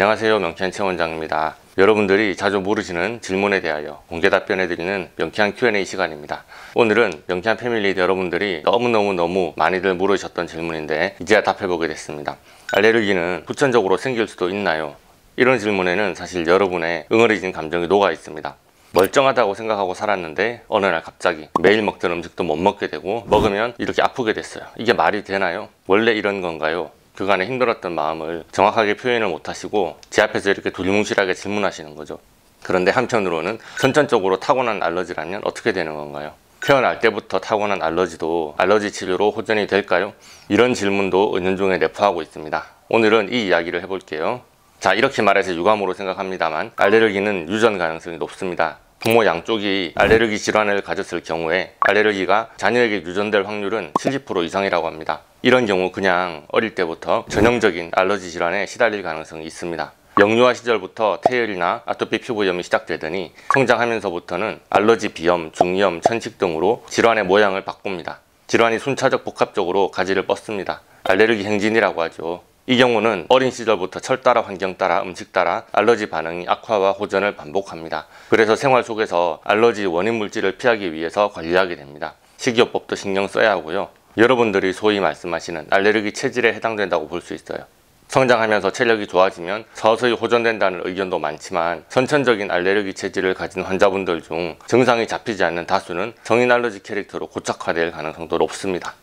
안녕하세요, 명쾌한 최원장입니다. 여러분들이 자주 물으시는 질문에 대하여 공개 답변해드리는 명쾌한 Q&A 시간입니다. 오늘은 명쾌한 패밀리 여러분들이 너무 많이들 물으셨던 질문인데 이제야 답해보게 됐습니다. 알레르기는 후천적으로 생길 수도 있나요? 이런 질문에는 사실 여러분의 응어리진 감정이 녹아 있습니다. 멀쩡하다고 생각하고 살았는데 어느 날 갑자기 매일 먹던 음식도 못 먹게 되고 먹으면 이렇게 아프게 됐어요. 이게 말이 되나요? 원래 이런 건가요? 그간의 힘들었던 마음을 정확하게 표현을 못하시고 제 앞에서 이렇게 두리뭉실하게 질문하시는 거죠. 그런데 한편으로는 선천적으로 타고난 알러지라면 어떻게 되는 건가요? 태어날 때부터 타고난 알러지도 알러지 치료로 호전이 될까요? 이런 질문도 은연중에 내포하고 있습니다. 오늘은 이 이야기를 해볼게요. 자, 이렇게 말해서 유감으로 생각합니다만 알레르기는 유전 가능성이 높습니다. 부모 양쪽이 알레르기 질환을 가졌을 경우에 알레르기가 자녀에게 유전될 확률은 70% 이상이라고 합니다. 이런 경우 그냥 어릴 때부터 전형적인 알러지 질환에 시달릴 가능성이 있습니다. 영유아 시절부터 태열이나 아토피 피부염이 시작되더니 성장하면서부터는 알러지 비염, 중이염, 천식 등으로 질환의 모양을 바꿉니다. 질환이 순차적 복합적으로 가지를 뻗습니다. 알레르기 행진이라고 하죠. 이 경우는 어린 시절부터 철 따라 환경 따라 음식 따라 알러지 반응이 악화와 호전을 반복합니다. 그래서 생활 속에서 알러지 원인 물질을 피하기 위해서 관리하게 됩니다. 식이요법도 신경 써야 하고요. 여러분들이 소위 말씀하시는 알레르기 체질에 해당된다고 볼 수 있어요. 성장하면서 체력이 좋아지면 서서히 호전된다는 의견도 많지만 선천적인 알레르기 체질을 가진 환자분들 중 증상이 잡히지 않는 다수는 성인 알러지 캐릭터로 고착화될 가능성도 높습니다.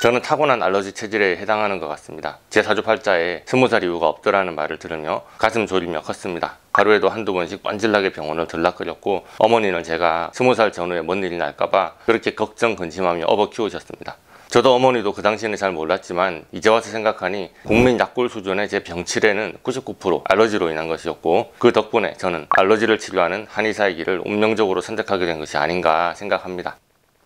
저는 타고난 알러지 체질에 해당하는 것 같습니다. 제 사주팔자에 20살 이후가 없더라는 말을 들으며 가슴 졸이며 컸습니다. 하루에도 한두 번씩 뻔질나게 병원을 들락거렸고 어머니는 제가 20살 전후에 뭔 일이 날까봐 그렇게 걱정 근심하며 업어 키우셨습니다. 저도 어머니도 그 당시에는 잘 몰랐지만 이제 와서 생각하니 국민 약골 수준의 제 병치레는 99% 알러지로 인한 것이었고 그 덕분에 저는 알러지를 치료하는 한의사의 길을 운명적으로 선택하게 된 것이 아닌가 생각합니다.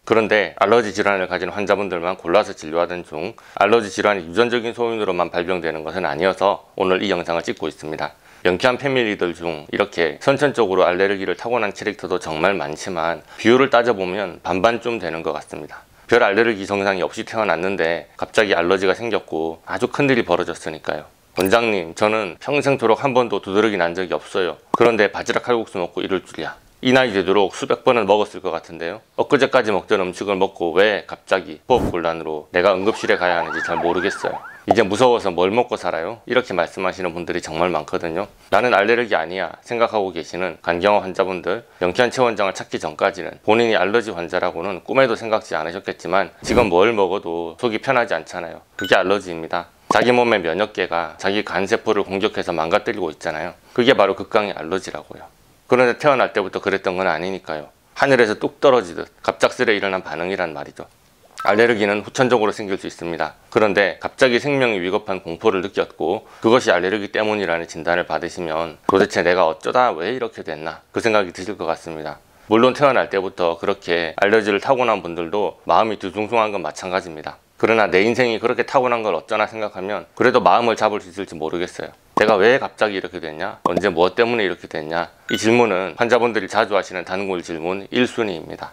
그런데 알러지 질환을 가진 환자분들만 골라서 진료하던 중 알러지 질환이 유전적인 소인으로만 발병되는 것은 아니어서 오늘 이 영상을 찍고 있습니다. 명쾌한 패밀리들 중 이렇게 선천적으로 알레르기를 타고난 캐릭터도 정말 많지만 비율을 따져보면 반반쯤 되는 것 같습니다. 별 알레르기 증상이 없이 태어났는데 갑자기 알러지가 생겼고 아주 큰일이 벌어졌으니까요. 원장님, 저는 평생토록 한 번도 두드러기 난 적이 없어요. 그런데 바지락 칼국수 먹고 이럴 줄이야. 이 나이 되도록 수백 번은 먹었을 것 같은데요. 엊그제까지 먹던 음식을 먹고 왜 갑자기 호흡곤란으로 내가 응급실에 가야 하는지 잘 모르겠어요. 이제 무서워서 뭘 먹고 살아요? 이렇게 말씀하시는 분들이 정말 많거든요. 나는 알레르기 아니야 생각하고 계시는 간경화 환자분들, 명쾌한 최원장을 찾기 전까지는 본인이 알러지 환자라고는 꿈에도 생각지 않으셨겠지만 지금 뭘 먹어도 속이 편하지 않잖아요. 그게 알러지입니다. 자기 몸의 면역계가 자기 간세포를 공격해서 망가뜨리고 있잖아요. 그게 바로 극강의 알러지라고요. 그런데 태어날 때부터 그랬던 건 아니니까요. 하늘에서 뚝 떨어지듯 갑작스레 일어난 반응이란 말이죠. 알레르기는 후천적으로 생길 수 있습니다. 그런데 갑자기 생명이 위급한 공포를 느꼈고 그것이 알레르기 때문이라는 진단을 받으시면 도대체 내가 어쩌다 왜 이렇게 됐나 그 생각이 드실 것 같습니다. 물론 태어날 때부터 그렇게 알레르기를 타고난 분들도 마음이 뒤숭숭한 건 마찬가지입니다. 그러나 내 인생이 그렇게 타고난 걸 어쩌나 생각하면 그래도 마음을 잡을 수 있을지 모르겠어요. 내가 왜 갑자기 이렇게 됐냐? 언제 무엇 때문에 이렇게 됐냐? 이 질문은 환자분들이 자주 하시는 단골 질문 1순위입니다.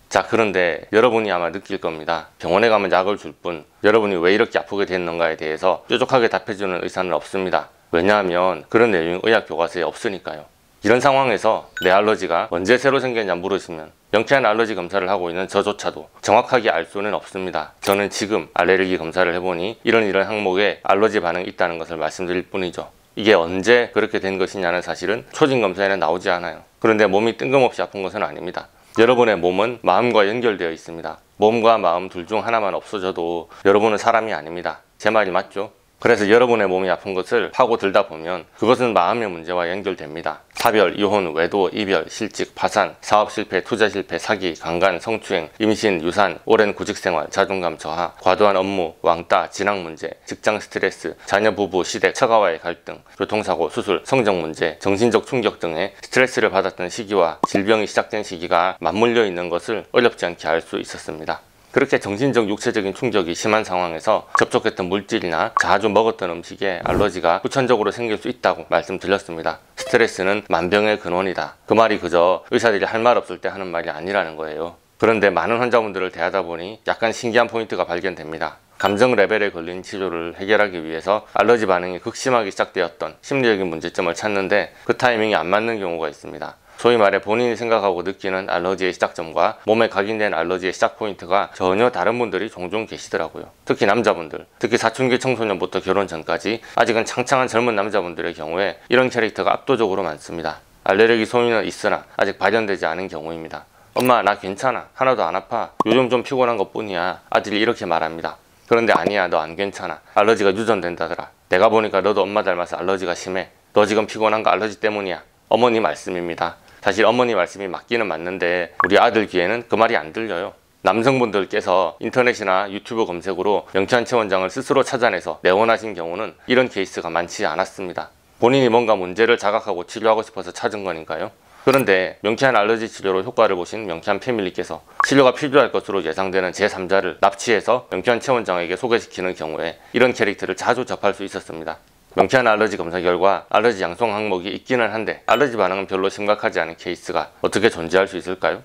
자, 그런데 여러분이 아마 느낄 겁니다. 병원에 가면 약을 줄 뿐 여러분이 왜 이렇게 아프게 됐는가에 대해서 뾰족하게 답해주는 의사는 없습니다. 왜냐하면 그런 내용이 의학 교과서에 없으니까요. 이런 상황에서 내 알러지가 언제 새로 생겼냐 물으시면 명쾌한 알러지 검사를 하고 있는 저조차도 정확하게 알 수는 없습니다. 저는 지금 알레르기 검사를 해보니 이런 항목에 알러지 반응이 있다는 것을 말씀드릴 뿐이죠. 이게 언제 그렇게 된 것이냐는 사실은 초진 검사에는 나오지 않아요. 그런데 몸이 뜬금없이 아픈 것은 아닙니다. 여러분의 몸은 마음과 연결되어 있습니다. 몸과 마음 둘 중 하나만 없어져도 여러분은 사람이 아닙니다. 제 말이 맞죠? 그래서 여러분의 몸이 아픈 것을 파고들다 보면 그것은 마음의 문제와 연결됩니다. 사별, 이혼, 외도, 이별, 실직, 파산, 사업 실패, 투자 실패, 사기, 강간, 성추행, 임신, 유산, 오랜 구직생활, 자존감 저하, 과도한 업무, 왕따, 진학 문제, 직장 스트레스, 자녀 부부, 시댁, 처가와의 갈등, 교통사고, 수술, 성적 문제, 정신적 충격 등의 스트레스를 받았던 시기와 질병이 시작된 시기가 맞물려 있는 것을 어렵지 않게 알 수 있었습니다. 그렇게 정신적, 육체적인 충격이 심한 상황에서 접촉했던 물질이나 자주 먹었던 음식에 알러지가 후천적으로 생길 수 있다고 말씀드렸습니다. 스트레스는 만병의 근원이다. 그 말이 그저 의사들이 할 말 없을 때 하는 말이 아니라는 거예요. 그런데 많은 환자분들을 대하다 보니 약간 신기한 포인트가 발견됩니다. 감정 레벨에 걸린 치료를 해결하기 위해서 알러지 반응이 극심하게 시작되었던 심리적인 문제점을 찾는데 그 타이밍이 안 맞는 경우가 있습니다. 소위 말해 본인이 생각하고 느끼는 알러지의 시작점과 몸에 각인된 알러지의 시작 포인트가 전혀 다른 분들이 종종 계시더라고요. 특히 남자분들, 특히 사춘기 청소년부터 결혼 전까지 아직은 창창한 젊은 남자분들의 경우에 이런 캐릭터가 압도적으로 많습니다. 알레르기 소인은 있으나 아직 발현되지 않은 경우입니다. 엄마 나 괜찮아, 하나도 안 아파, 요즘 좀 피곤한 것 뿐이야, 아들이 이렇게 말합니다. 그런데 아니야, 너 안 괜찮아, 알러지가 유전된다더라, 내가 보니까 너도 엄마 닮아서 알러지가 심해, 너 지금 피곤한 거 알러지 때문이야. 어머니 말씀입니다. 사실 어머니 말씀이 맞기는 맞는데 우리 아들 귀에는 그 말이 안 들려요. 남성분들께서 인터넷이나 유튜브 검색으로 명쾌한 체원장을 스스로 찾아내서 내원하신 경우는 이런 케이스가 많지 않았습니다. 본인이 뭔가 문제를 자각하고 치료하고 싶어서 찾은 거니까요. 그런데 명쾌한 알러지 치료로 효과를 보신 명쾌한 패밀리께서 치료가 필요할 것으로 예상되는 제3자를 납치해서 명쾌한 체원장에게 소개시키는 경우에 이런 캐릭터를 자주 접할 수 있었습니다. 명쾌한 알러지 검사 결과 알러지 양성 항목이 있기는 한데 알러지 반응은 별로 심각하지 않은 케이스가 어떻게 존재할 수 있을까요?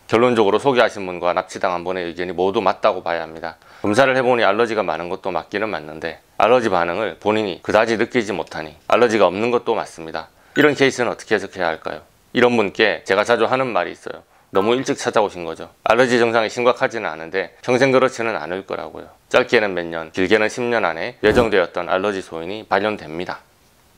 결론적으로 소개하신 분과 납치당한 분의 의견이 모두 맞다고 봐야 합니다. 검사를 해보니 알러지가 많은 것도 맞기는 맞는데 알러지 반응을 본인이 그다지 느끼지 못하니 알러지가 없는 것도 맞습니다. 이런 케이스는 어떻게 해석해야 할까요? 이런 분께 제가 자주 하는 말이 있어요. 너무 일찍 찾아오신 거죠. 알러지 증상이 심각하지는 않은데 평생 그렇지는 않을 거라고요. 짧게는 몇 년, 길게는 10년 안에 예정되었던 알러지 소인이 발현됩니다.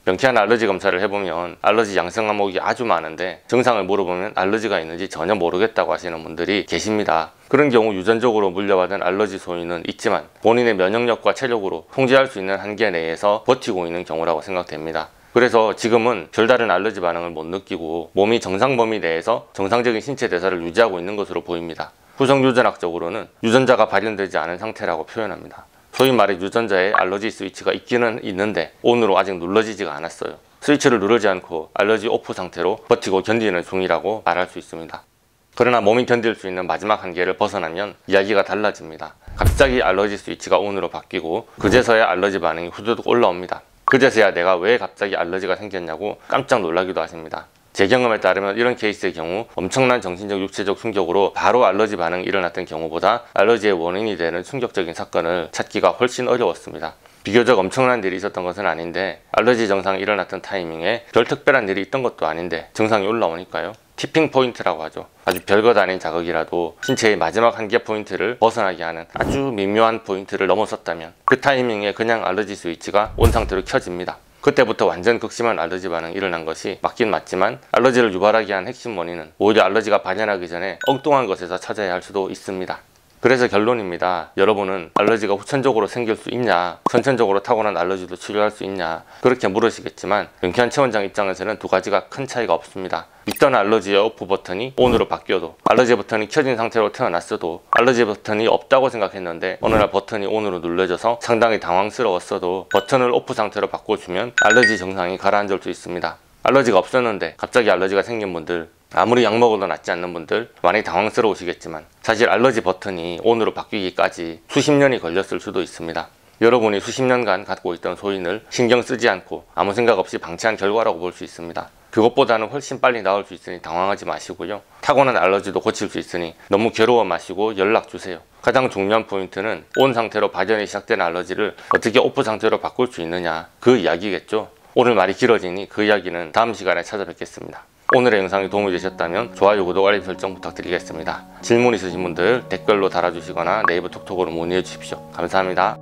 명쾌한 알러지 검사를 해보면 알러지 양성 항목이 아주 많은데 증상을 물어보면 알러지가 있는지 전혀 모르겠다고 하시는 분들이 계십니다. 그런 경우 유전적으로 물려받은 알러지 소인은 있지만 본인의 면역력과 체력으로 통제할 수 있는 한계 내에서 버티고 있는 경우라고 생각됩니다. 그래서 지금은 별다른 알러지 반응을 못 느끼고 몸이 정상 범위 내에서 정상적인 신체 대사를 유지하고 있는 것으로 보입니다. 후성유전학적으로는 유전자가 발현되지 않은 상태라고 표현합니다. 소위 말해 유전자에 알러지 스위치가 있기는 있는데 온으로 아직 눌러지지가 않았어요. 스위치를 누르지 않고 알러지 오프 상태로 버티고 견디는 중이라고 말할 수 있습니다. 그러나 몸이 견딜 수 있는 마지막 한계를 벗어나면 이야기가 달라집니다. 갑자기 알러지 스위치가 온으로 바뀌고 그제서야 알러지 반응이 후두둑 올라옵니다. 그제서야 내가 왜 갑자기 알러지가 생겼냐고 깜짝 놀라기도 하십니다. 제 경험에 따르면 이런 케이스의 경우 엄청난 정신적 육체적 충격으로 바로 알러지 반응이 일어났던 경우보다 알러지의 원인이 되는 충격적인 사건을 찾기가 훨씬 어려웠습니다. 비교적 엄청난 일이 있었던 것은 아닌데 알러지 증상이 일어났던 타이밍에 별 특별한 일이 있던 것도 아닌데 증상이 올라오니까요. 티핑 포인트라고 하죠. 아주 별것 아닌 자극이라도 신체의 마지막 한계 포인트를 벗어나게 하는 아주 미묘한 포인트를 넘어섰다면 그 타이밍에 그냥 알러지 스위치가 온 상태로 켜집니다. 그때부터 완전 극심한 알러지 반응이 일어난 것이 맞긴 맞지만 알러지를 유발하게 한 핵심 원인은 오히려 알러지가 발현하기 전에 엉뚱한 것에서 찾아야 할 수도 있습니다. 그래서 결론입니다. 여러분은 알러지가 후천적으로 생길 수 있냐, 선천적으로 타고난 알러지도 치료할 수 있냐 그렇게 물으시겠지만 명쾌한 체원장 입장에서는 두 가지가 큰 차이가 없습니다. 있던 알러지의 오프 버튼이 온으로 바뀌어도 알러지 버튼이 켜진 상태로 태어났어도 알러지 버튼이 없다고 생각했는데 어느 날 버튼이 온으로 눌러져서 상당히 당황스러웠어도 버튼을 오프 상태로 바꿔주면 알러지 증상이 가라앉을 수 있습니다. 알러지가 없었는데 갑자기 알러지가 생긴 분들, 아무리 약 먹어도 낫지 않는 분들 많이 당황스러우시겠지만 사실 알러지 버튼이 온으로 바뀌기까지 수십 년이 걸렸을 수도 있습니다. 여러분이 수십 년간 갖고 있던 소인을 신경 쓰지 않고 아무 생각 없이 방치한 결과라고 볼 수 있습니다. 그것보다는 훨씬 빨리 나을 수 있으니 당황하지 마시고요. 타고난 알러지도 고칠 수 있으니 너무 괴로워 마시고 연락 주세요. 가장 중요한 포인트는 온 상태로 발현이 시작된 알러지를 어떻게 오프 상태로 바꿀 수 있느냐 그 이야기겠죠. 오늘 말이 길어지니 그 이야기는 다음 시간에 찾아뵙겠습니다. 오늘의 영상이 도움이 되셨다면 좋아요, 구독, 알림 설정 부탁드리겠습니다. 질문 있으신 분들 댓글로 달아주시거나 네이버 톡톡으로 문의해 주십시오. 감사합니다.